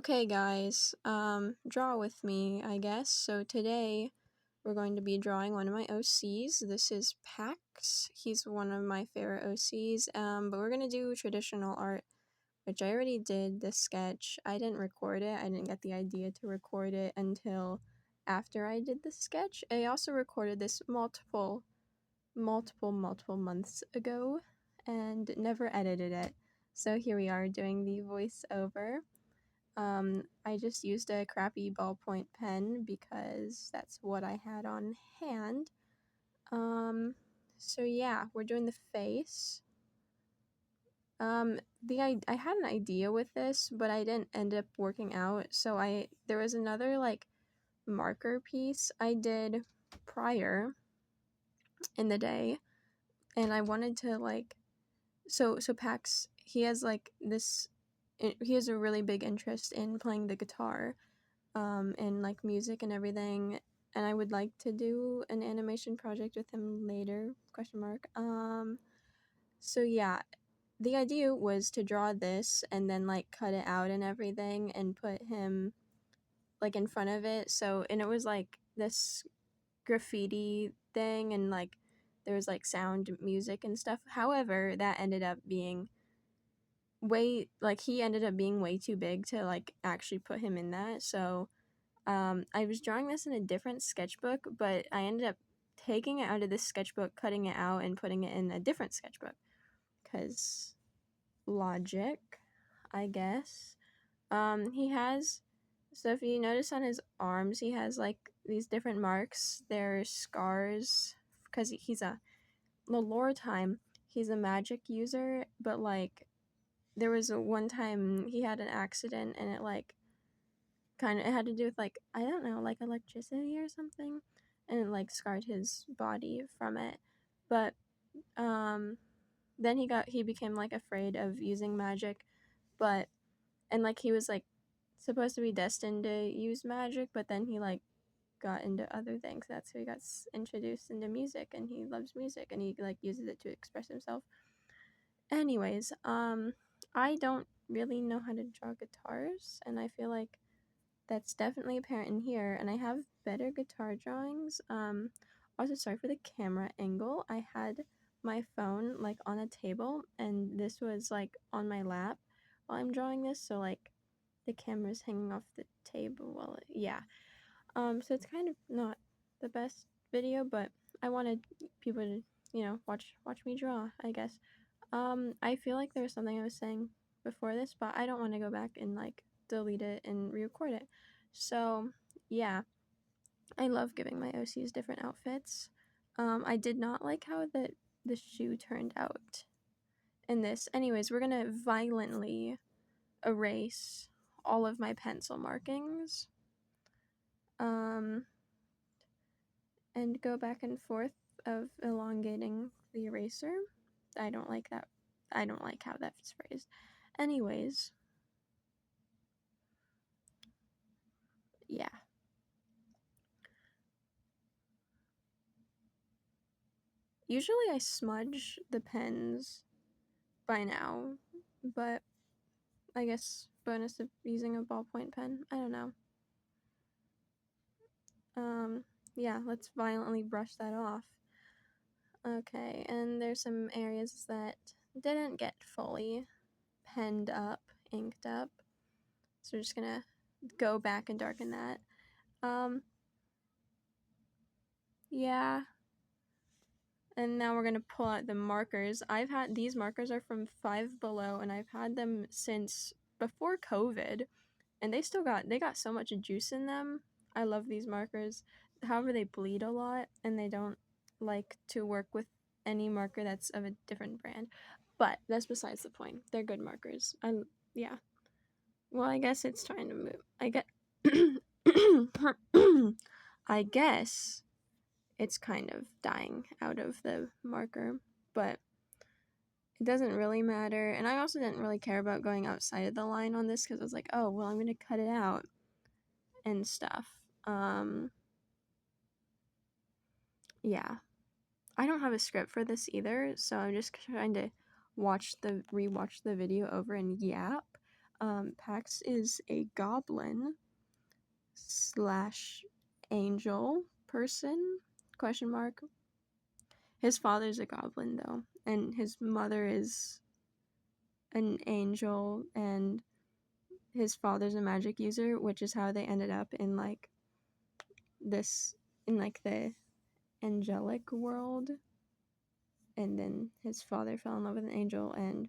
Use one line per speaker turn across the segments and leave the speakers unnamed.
Okay guys, draw with me, I guess. So today we're going to be drawing one of my OCs. This is Pax. He's one of my favorite OCs, but we're going to do traditional art, which I already did the sketch. I didn't record it. I didn't get the idea to record it until after I did the sketch. I also recorded this multiple months ago and never edited it. So here we are doing the voiceover. I just used a crappy ballpoint pen because that's what I had on hand. So yeah, we're doing the face. I had an idea with this, but I didn't end up working out. So there was another like marker piece I did prior in the day, and I wanted to like so Pax, he has like this he has a really big interest in playing the guitar. And like music and everything, and I would like to do an animation project with him later, question mark. So yeah, the idea was to draw this and then like cut it out and everything and put him like in front of it. And it was like this graffiti thing, and like there was like sound music and stuff. However, that ended up being he ended up being way too big to like actually put him in that. So I was drawing this in a different sketchbook, but I ended up taking it out of this sketchbook, cutting it out, and putting it in a different sketchbook. Because logic, I guess. So if you notice on his arms, he has like these different marks. They're scars, because the lore time, he's a magic user, but like, there was one time he had an accident and it had to do with like, I don't know, like electricity or something, and it like scarred his body from it. But then he became like afraid of using magic, but and like he was like supposed to be destined to use magic, but then he like got into other things. That's how he got introduced into music, and he loves music and he like uses it to express himself. Anyways, I don't really know how to draw guitars, and I feel like that's definitely apparent in here, and I have better guitar drawings. Also, sorry for the camera angle. I had my phone like on a table, and this was like on my lap while I'm drawing this, so like the camera's hanging off the table. Well, yeah. So it's kind of not the best video, but I wanted people to, watch me draw, I guess. I feel like there was something I was saying before this, but I don't want to go back and like delete it and re-record it. So yeah, I love giving my OCs different outfits. I did not like how the shoe turned out in this. Anyways, we're gonna violently erase all of my pencil markings. And go back and forth of elongating the eraser. I don't like that. I don't like how that's phrased. Anyways, yeah. Usually I smudge the pens by now, but I guess bonus of using a ballpoint pen. I don't know. Yeah, let's violently brush that off. Okay, and there's some areas that didn't get fully penned up, inked up. So we're just gonna go back and darken that. Yeah. And now we're gonna pull out the markers. These markers are from Five Below, and I've had them since before COVID, and they got so much juice in them. I love these markers. However, they bleed a lot, and they don't like to work with any marker that's of a different brand. But that's besides the point. They're good markers. Yeah. Well, I guess it's trying to move. I guess it's kind of dying out of the marker, but it doesn't really matter. And I also didn't really care about going outside of the line on this because I was like, oh, well, I'm going to cut it out and stuff. Yeah. I don't have a script for this either, so I'm just trying to rewatch the video over and yap. Pax is a goblin slash angel person, question mark. His father's a goblin though, and his mother is an angel, and his father's a magic user, which is how they ended up in like this, in like the angelic world. And then his father fell in love with an angel, and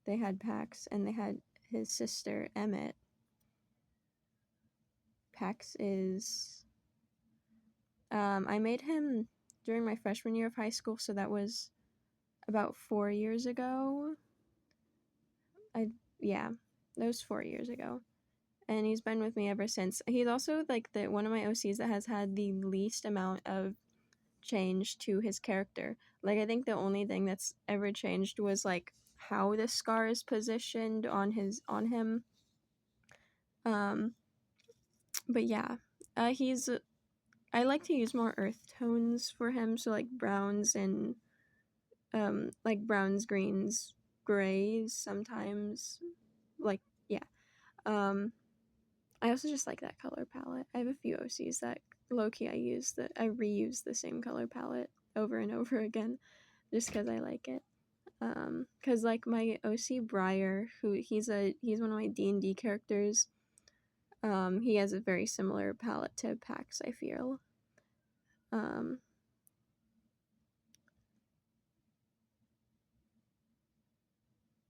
they had Pax, and they had his sister Emmett. Pax is I made him during my freshman year of high school, so that was about 4 years ago. Yeah, that was 4 years ago. And he's been with me ever since. He's also like the one of my OCs that has had the least amount of change to his character. Like I think the only thing that's ever changed was like how the scar is positioned on him. Um but yeah. He's I like to use more earth tones for him, so like browns and like browns, greens, grays sometimes. Like yeah. Um I also just like that color palette. I have a few OCs that low-key I reuse the same color palette over and over again just because I like it. Because like my OC Briar, who he's one of my D&D characters. He has a very similar palette to Pax, I feel.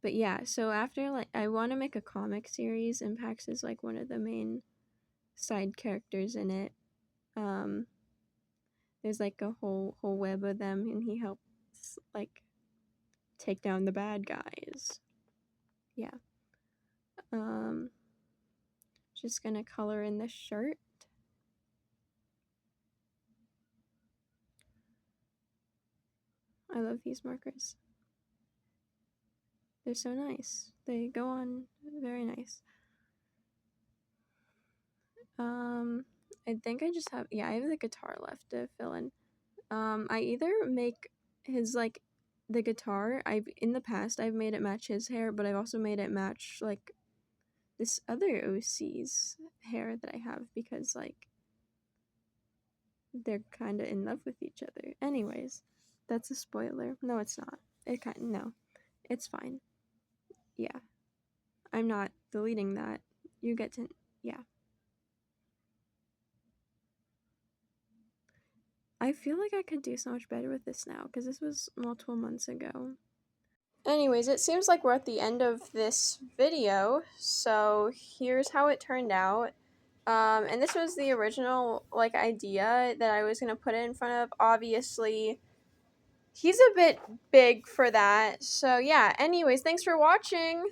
But yeah, so after like I want to make a comic series, and Pax is like one of the main side characters in it. There's like a whole web of them, and he helps like take down the bad guys. Yeah. Just gonna color in the shirt. I love these markers. They're so nice. They go on very nice. I think I just have, yeah, I have the guitar left to fill in. I either make his like the guitar. In the past I've made it match his hair, but I've also made it match like this other OC's hair that I have, because like they're kind of in love with each other. Anyways, that's a spoiler. No, it's not. No, it's fine. Yeah, I'm not deleting that. You get to, yeah. I feel like I could do so much better with this now, because this was multiple months ago. Anyways, it seems like we're at the end of this video, so here's how it turned out. And this was the original like idea that I was gonna put it in front of. Obviously, he's a bit big for that. So yeah, anyways, thanks for watching.